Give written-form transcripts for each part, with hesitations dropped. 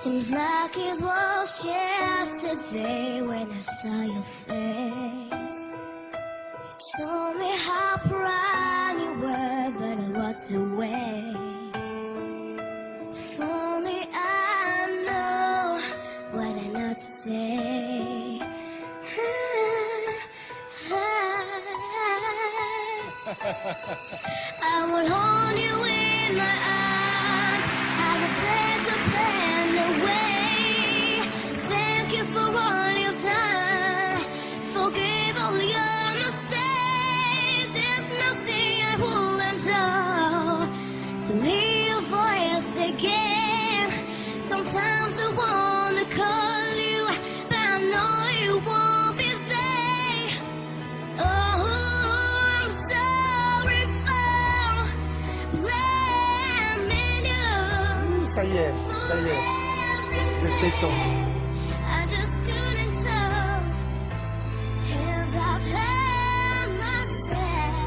Seems like it was yesterday when I saw your face. You told me how proud you were, but I walked away. If only I know what I know today. I will hold you in my arms. I will place the pain away. Thank you for all you've done. Forgive all your mistakes. There's nothing I wouldn't do. To hear your voice again. Sometimes I wanna call you, but I know you won't be there. Oh, I'm sorry for blaming you. Ça y est, je sais ton. I just couldn't tell, 'cause I've hurt myself.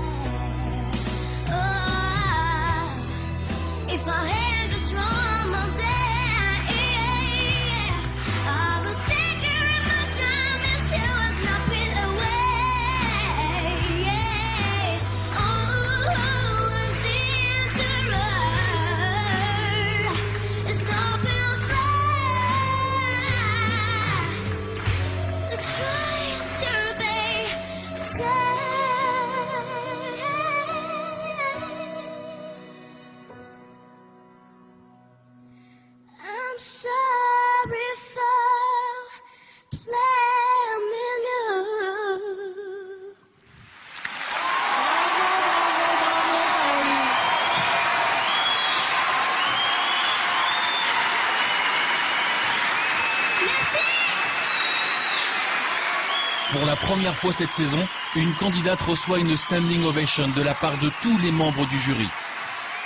Oh, if I had just wrong my day, I would take care of my time if you had not been away. Oh, it's dangerous. It's not been to try to be safe. I'm sorry for blaming you. Pour la première fois cette saison, une candidate reçoit une standing ovation de la part de tous les membres du jury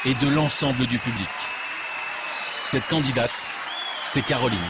et de l'ensemble du public. Cette candidate, c'est Caroline.